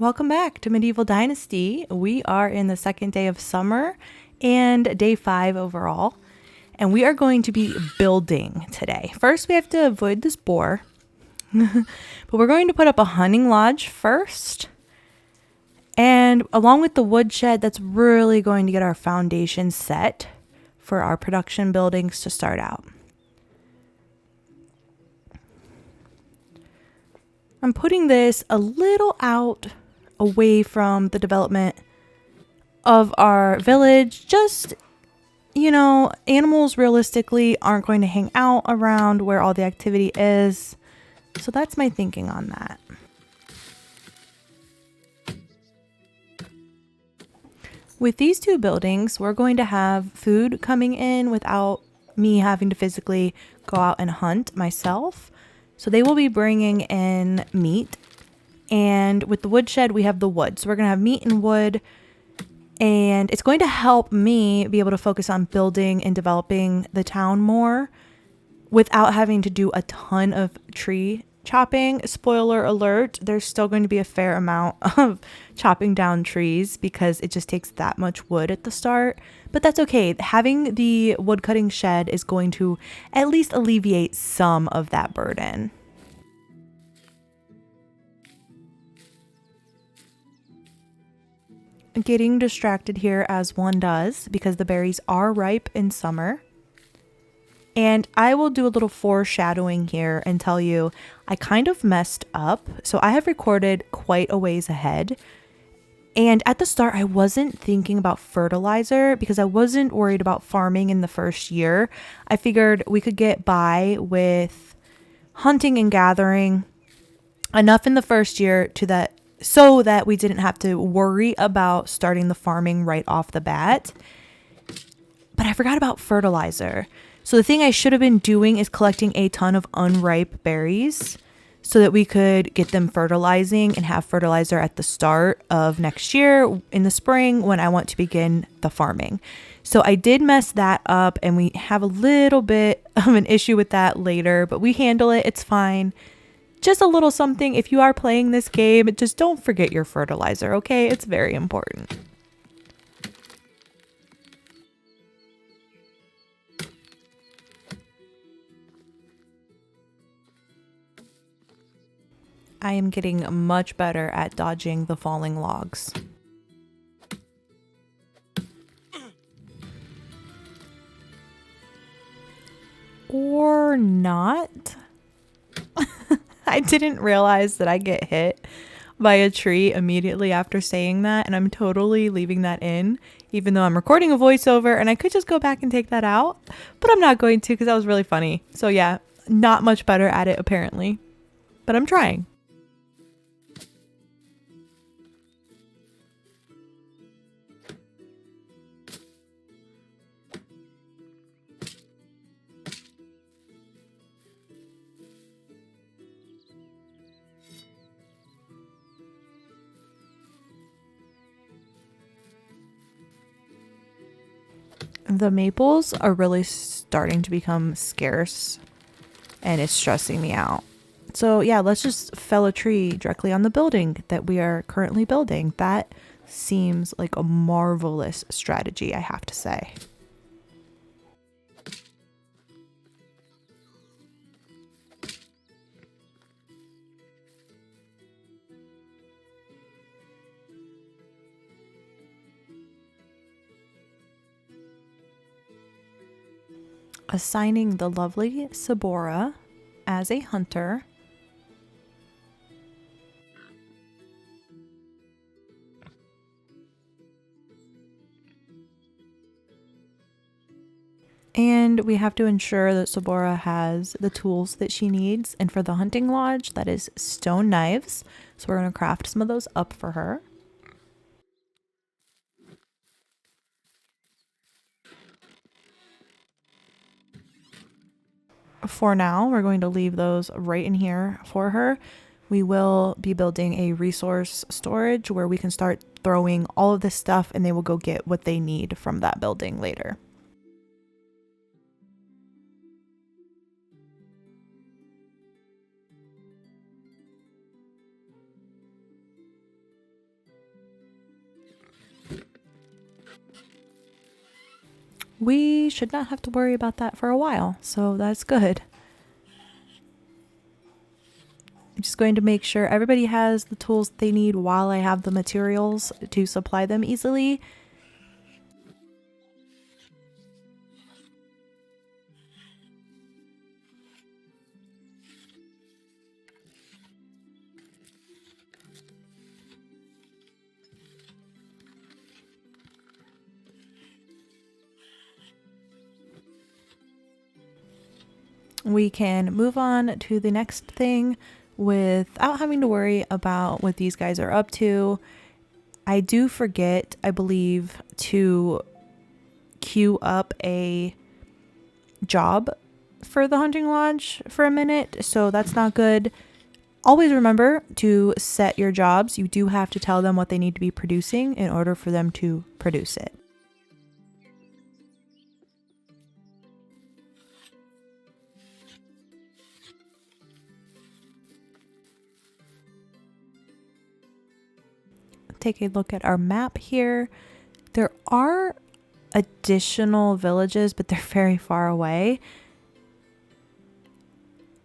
Welcome back to Medieval Dynasty. We are in the second day of summer and day 5 overall, and we are going to be building today. First, we have to avoid this boar, but we're going to put up a hunting lodge first, and along with the woodshed, that's really going to get our foundation set for our production buildings to start out. I'm putting this a little out away from the development of our village. Just, animals realistically aren't going to hang out around where all the activity is. So that's my thinking on that. With these two buildings, we're going to have food coming in without me having to physically go out and hunt myself. So they will be bringing in meat. And with the woodshed, we have the wood. So we're going to have meat and wood. And it's going to help me be able to focus on building and developing the town more without having to do a ton of tree chopping. Spoiler alert, there's still going to be a fair amount of chopping down trees because it just takes that much wood at the start. But that's okay. Having the wood cutting shed is going to at least alleviate some of that burden. Getting distracted here as one does because the berries are ripe in summer. And I will do a little foreshadowing here and tell you I kind of messed up. So I have recorded quite a ways ahead. And at the start, I wasn't thinking about fertilizer because I wasn't worried about farming in the first year. I figured we could get by with hunting and gathering enough in the first year so that we didn't have to worry about starting the farming right off the bat. But I forgot about fertilizer. So the thing I should have been doing is collecting a ton of unripe berries so that we could get them fertilizing and have fertilizer at the start of next year in the spring when I want to begin the farming. So I did mess that up, and we have a little bit of an issue with that later, but we handle it. It's fine. Just a little something. If you are playing this game, just don't forget your fertilizer, okay? It's very important. I am getting much better at dodging the falling logs. Or not. I didn't realize that I get hit by a tree immediately after saying that, and I'm totally leaving that in, even though I'm recording a voiceover, and I could just go back and take that out, but I'm not going to because that was really funny. So yeah, not much better at it apparently, but I'm trying. The maples are really starting to become scarce, and it's stressing me out. So yeah, let's just fell a tree directly on the building that we are currently building. That seems like a marvelous strategy, I have to say. Assigning the lovely Sabora as a hunter. And we have to ensure that Sabora has the tools that she needs. And for the hunting lodge, that is stone knives. So we're going to craft some of those up for her. For now, we're going to leave those right in here for her. We will be building a resource storage where we can start throwing all of this stuff, and they will go get what they need from that building later. we should not have to worry about that for a while, so that's good. I'm just going to make sure everybody has the tools they need while I have the materials to supply them easily. We can move on to the next thing without having to worry about what these guys are up to. I do forget, I believe, to queue up a job for the hunting lodge for a minute, so that's not good. Always remember to set your jobs. You do have to tell them what they need to be producing in order for them to produce it. Take a look at our map here. There are additional villages, but they're very far away.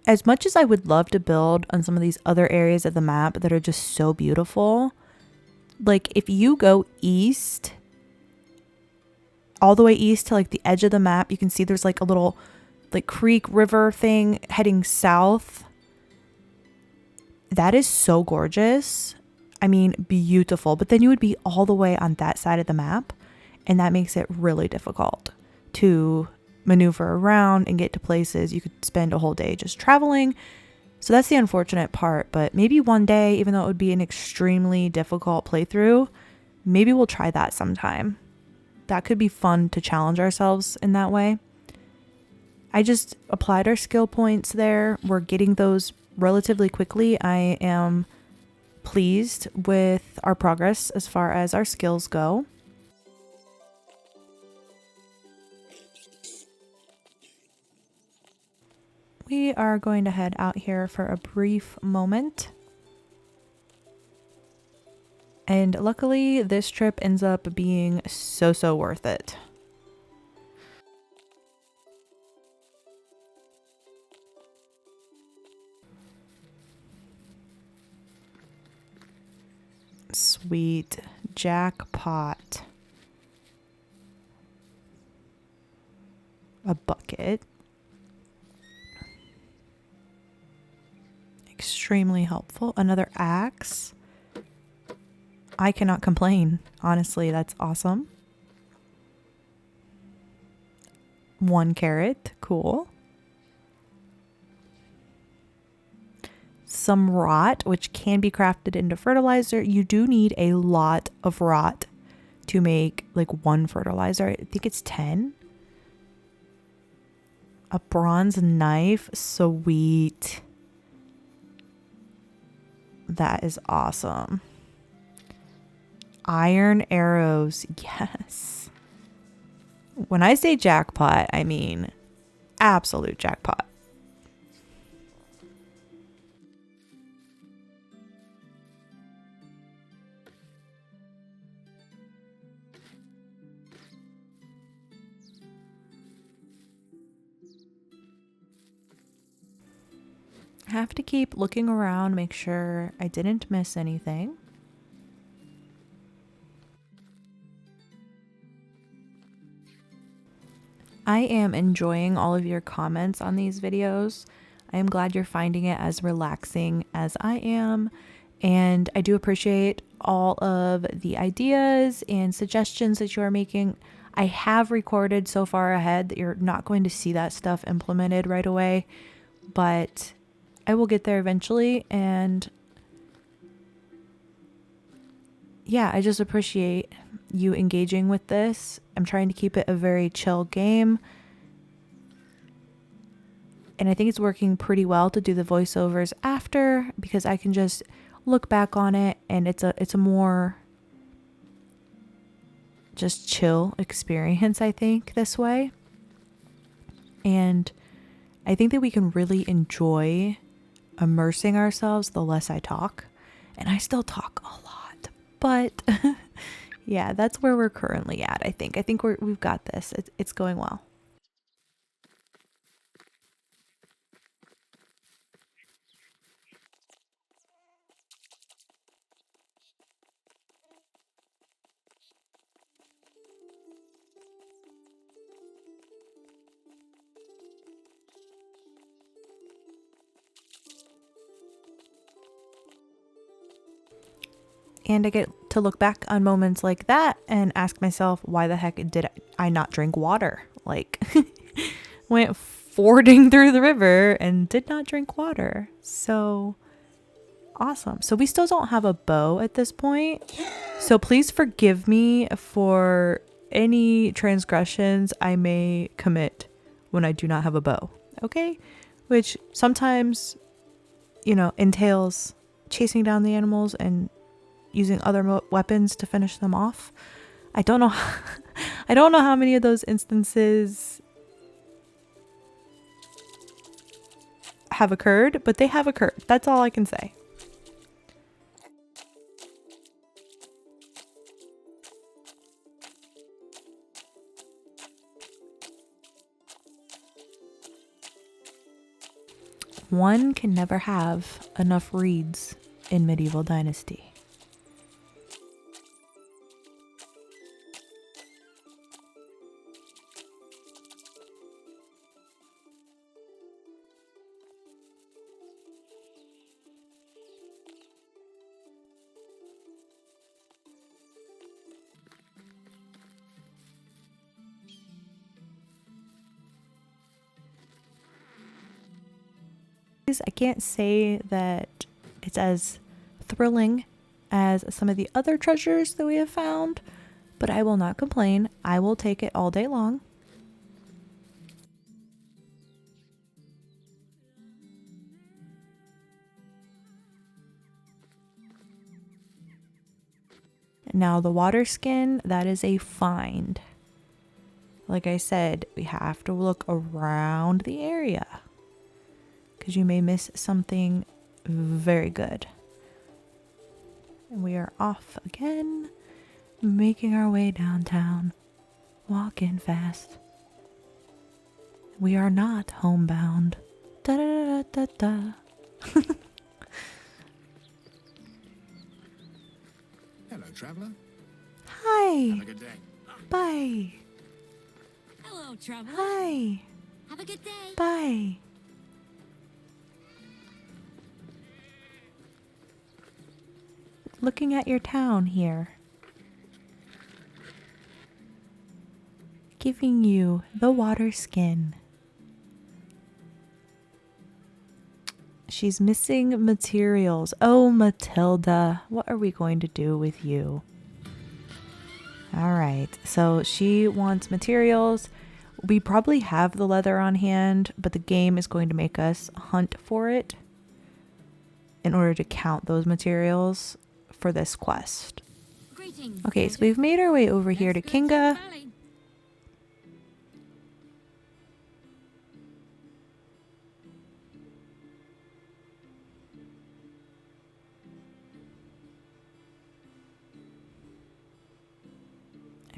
As much as I would love to build on some of these other areas of the map that are just so beautiful, like if you go east, all the way east to like the edge of the map, you can see there's like a little like creek river thing heading south. That is so gorgeous. I mean, beautiful. But then you would be all the way on that side of the map, and that makes it really difficult to maneuver around and get to places. You could spend a whole day just traveling. So that's the unfortunate part. But maybe one day, even though it would be an extremely difficult playthrough, maybe we'll try that sometime. That could be fun to challenge ourselves in that way. I just applied our skill points there. We're getting those relatively quickly. I am pleased with our progress as far as our skills go. We are going to head out here for a brief moment. And luckily, this trip ends up being so worth it. Sweet jackpot. A bucket. Extremely helpful. Another axe. I cannot complain. Honestly, that's awesome. 1 carrot. Cool. Some rot, which can be crafted into fertilizer. You do need a lot of rot to make like 1 fertilizer. I think it's 10. A bronze knife. Sweet. That is awesome. Iron arrows. Yes. When I say jackpot, I mean absolute jackpot. I have to keep looking around, make sure I didn't miss anything. I am enjoying all of your comments on these videos. I am glad you're finding it as relaxing as I am. And I do appreciate all of the ideas and suggestions that you are making. I have recorded so far ahead that you're not going to see that stuff implemented right away, but I will get there eventually. And yeah, I just appreciate you engaging with this. I'm trying to keep it a very chill game. And I think it's working pretty well to do the voiceovers after, because I can just look back on it and it's a more just chill experience, I think, this way. And I think that we can really enjoy immersing ourselves the less I talk. And I still talk a lot, but Yeah, that's where we're currently at, I think. I think we've got this. It's going well. And I get to look back on moments like that and ask myself, why the heck did I not drink water? Like, went fording through the river and did not drink water. So awesome. So we still don't have a bow at this point. So please forgive me for any transgressions I may commit when I do not have a bow. Okay? Which sometimes, entails chasing down the animals and using other weapons to finish them off. I don't know. I don't know how many of those instances have occurred, but they have occurred. That's all I can say. One can never have enough reeds in medieval Dynasty. I can't say that it's as thrilling as some of the other treasures that we have found, but I will not complain. I will take it all day long. Now the water skin, that is a find. Like I said, we have to look around the area because you may miss something very good. And we are off again, making our way downtown, walking fast. We are not homebound. Da da da da da. Hello, traveler. Hi. Have a good day. Bye. Hello, traveler. Hi. Have a good day. Bye. Looking at your town here. Giving you the water skin. She's missing materials. Oh, Matilda, what are we going to do with you? All right, so she wants materials. We probably have the leather on hand, but the game is going to make us hunt for it in order to count those materials for this quest. Greetings, Okay, so soldier. we've made our way over here to Let's go the Kinga. valley.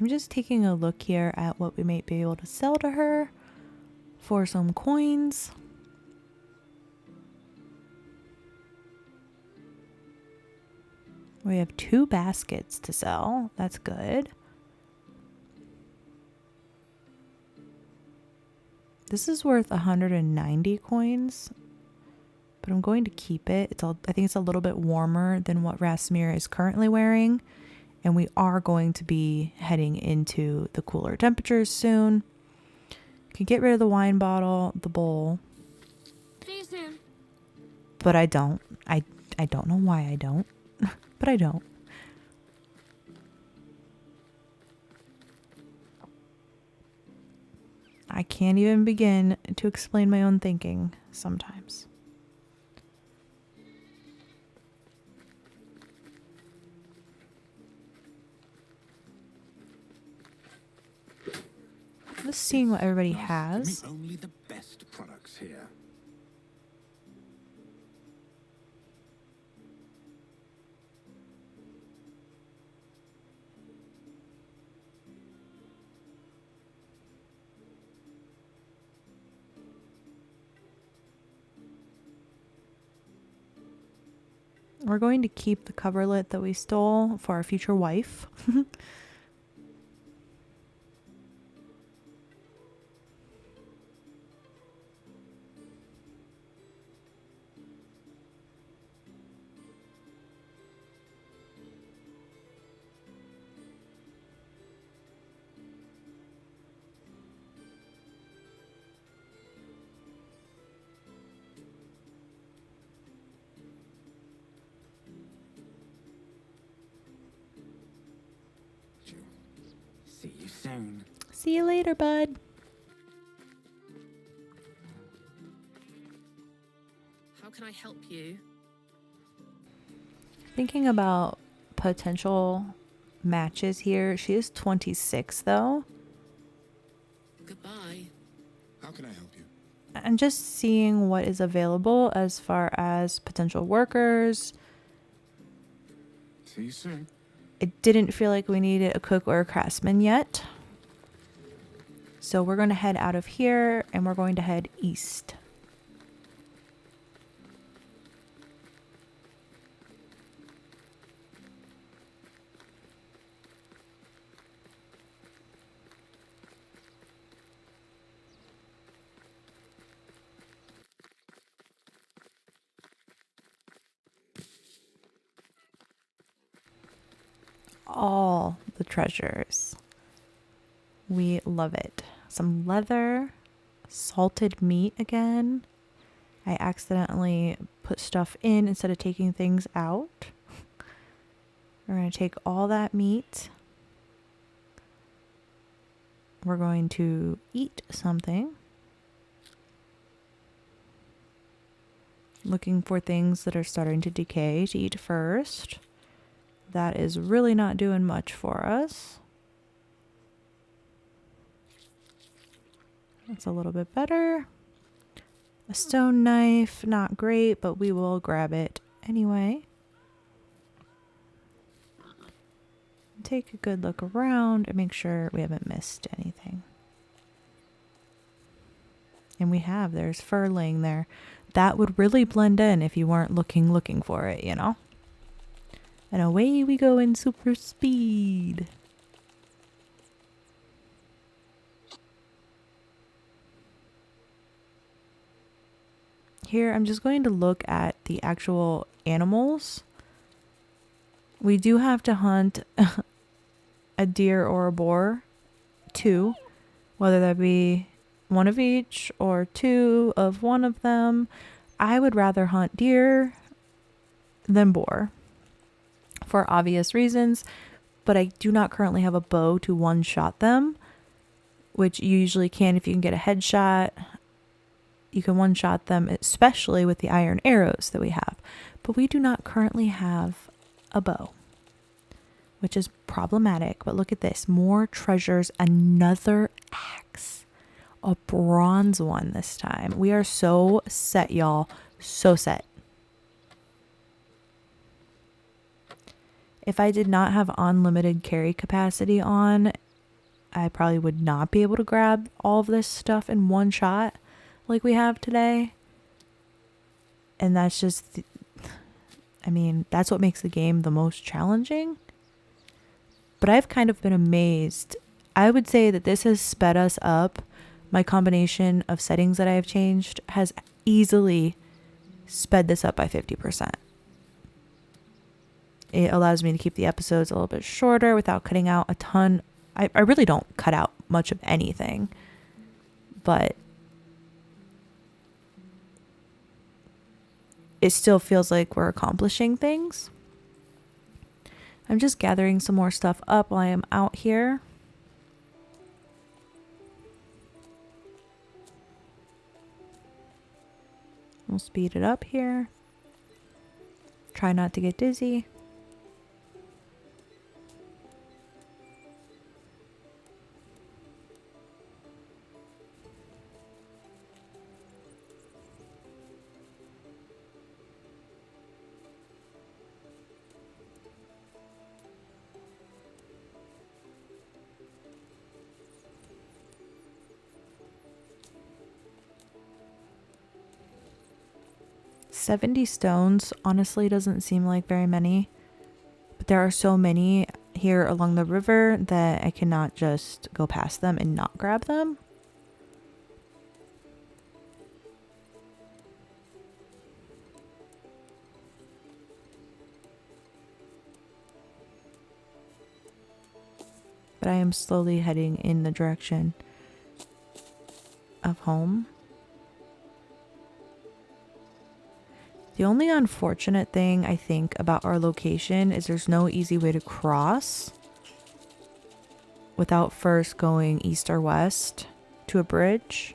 I'm just taking a look here at what we might be able to sell to her for some coins. We have 2 baskets to sell. That's good. This is worth 190 coins, but I'm going to keep it. I think it's a little bit warmer than what Racimir is currently wearing, and we are going to be heading into the cooler temperatures soon. Can get rid of the wine bottle, the bowl, See you soon. but I don't. I don't know why I don't, but I don't. I can't even begin to explain my own thinking sometimes. Just seeing what everybody has. Give me only the best products here. We're going to keep the coverlet that we stole for our future wife. See you soon. See you later, bud. How can I help you? Thinking about potential matches here. She is 26 though. Goodbye. How can I help you? I'm just seeing what is available as far as potential workers. See you soon. It didn't feel like we needed a cook or a craftsman yet. So we're going to head out of here and we're going to head east. All the treasures. We love it. Some leather, salted meat again. I accidentally put stuff in instead of taking things out. We're going to take all that meat. We're going to eat something. Looking for things that are starting to decay to eat first. That is really not doing much for us. That's a little bit better. A stone knife, not great, but we will grab it anyway. Take a good look around and make sure we haven't missed anything. And we have, there's fur laying there. That would really blend in if you weren't looking for it, you know? And away we go in super speed. Here, I'm just going to look at the actual animals. We do have to hunt a deer or a boar, 2, whether that be one of each or 2 of one of them. I would rather hunt deer than boar for obvious reasons, but I do not currently have a bow to one-shot them, which you usually can if you can get a headshot. You can one-shot them, especially with the iron arrows that we have. But we do not currently have a bow, which is problematic. But look at this. More treasures. Another axe. A bronze one this time. We are so set, y'all. So set. If I did not have unlimited carry capacity on, I probably would not be able to grab all of this stuff in one shot like we have today. And that's just, I mean, that's what makes the game the most challenging. But I've kind of been amazed. I would say that this has sped us up. My combination of settings that I have changed has easily sped this up by 50%. It allows me to keep the episodes a little bit shorter without cutting out a ton. I really don't cut out much of anything. But it still feels like we're accomplishing things. I'm just gathering some more stuff up while I am out here. We'll speed it up here. Try not to get dizzy. 70 stones honestly doesn't seem like very many, but there are so many here along the river that I cannot just go past them and not grab them. But I am slowly heading in the direction of home. The only unfortunate thing I think about our location is there's no easy way to cross without first going east or west to a bridge.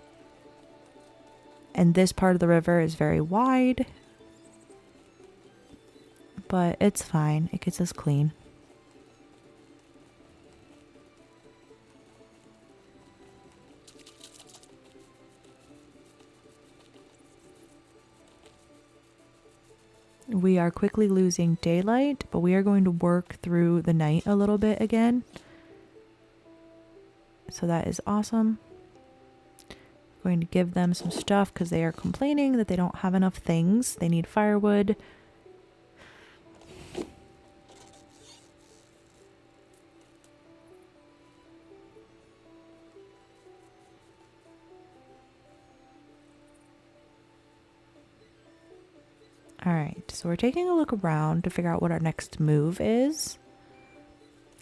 And this part of the river is very wide, but it's fine. It gets us clean. We are quickly losing daylight, but we are going to work through the night a little bit again. So that is awesome. Going to give them some stuff because they are complaining that they don't have enough things. They need firewood. Alright, so we're taking a look around to figure out what our next move is.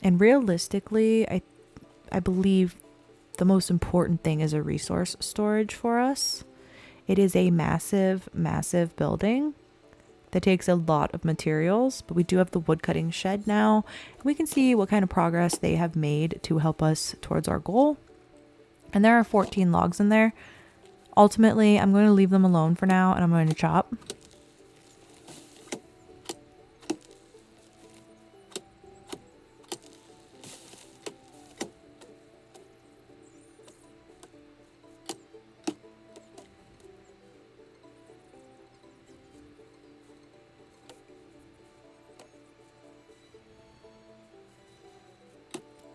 And realistically, I believe the most important thing is a resource storage for us. It is a massive, massive building that takes a lot of materials, but we do have the woodcutting shed now. And we can see what kind of progress they have made to help us towards our goal. And there are 14 logs in there. Ultimately, I'm going to leave them alone for now, and I'm going to chop.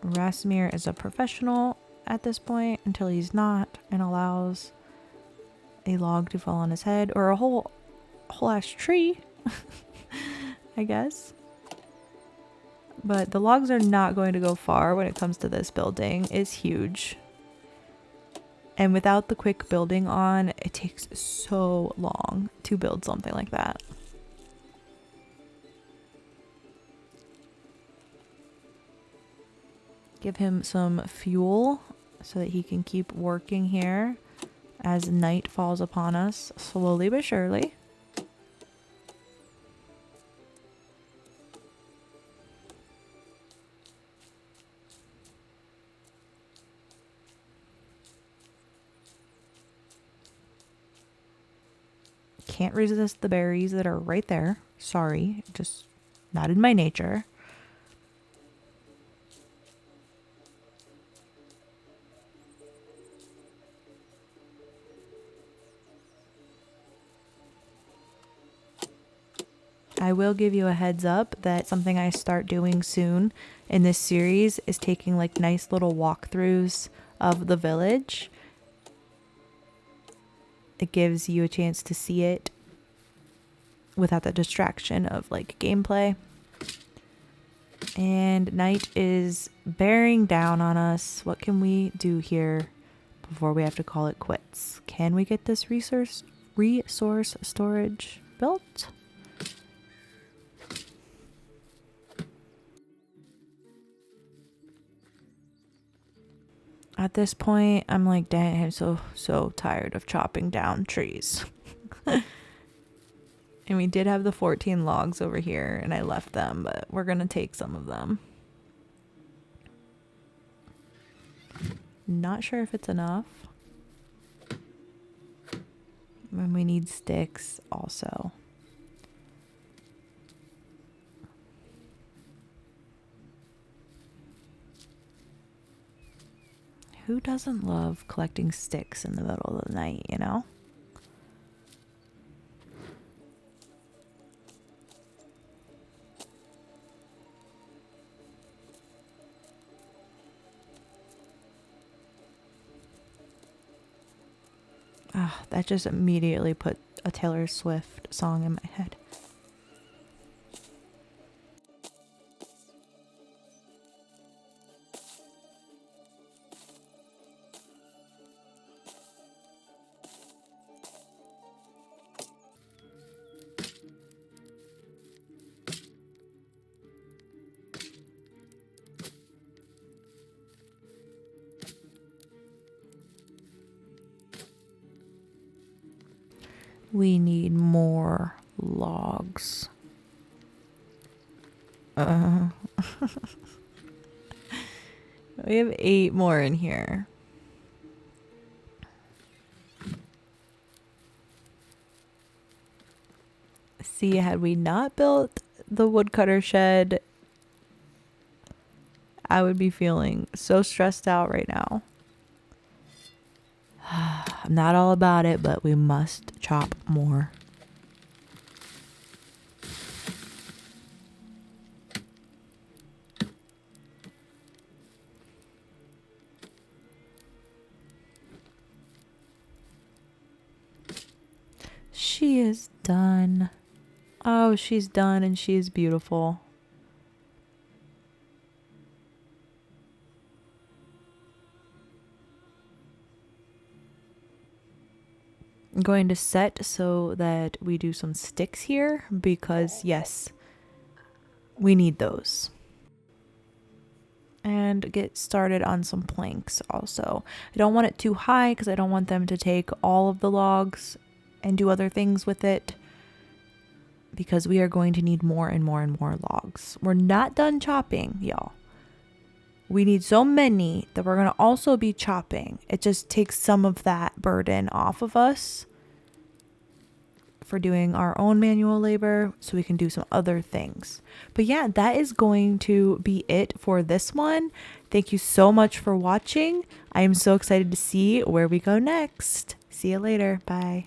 Racimir is a professional at this point until he's not and allows a log to fall on his head, or a whole ass tree, I guess. But the logs are not going to go far when it comes to this building. It's huge. And without the quick building on, it takes so long to build something like that. Give him some fuel so that he can keep working here as night falls upon us slowly but surely. Can't resist the berries that are right there. Sorry, just not in my nature. I will give you a heads up that something I start doing soon in this series is taking like nice little walkthroughs of the village. It gives you a chance to see it without the distraction of like gameplay. And night is bearing down on us. What can we do here before we have to call it quits? Can we get this resource storage built? At this point, I'm like, dang, I'm so tired of chopping down trees. And we did have the 14 logs over here, and I left them, but we're going to take some of them. Not sure if it's enough. And we need sticks also. Who doesn't love collecting sticks in the middle of the night, you know? Ah, that just immediately put a Taylor Swift song in my head. We need more logs. We have 8 more in here. See, had we not built the woodcutter shed, I would be feeling so stressed out right now. I'm not all about it, but we must chop more. She is done. Oh, she's done and she is beautiful. I'm going to set so that we do some sticks here because yes, we need those. And get started on some planks also. I don't want it too high because I don't want them to take all of the logs and do other things with it, because we are going to need more and more and more logs. We're not done chopping, y'all. We need so many that we're going to also be chopping. It just takes some of that burden off of us for doing our own manual labor so we can do some other things. But yeah, that is going to be it for this one. Thank you so much for watching. I am so excited to see where we go next. See you later. Bye.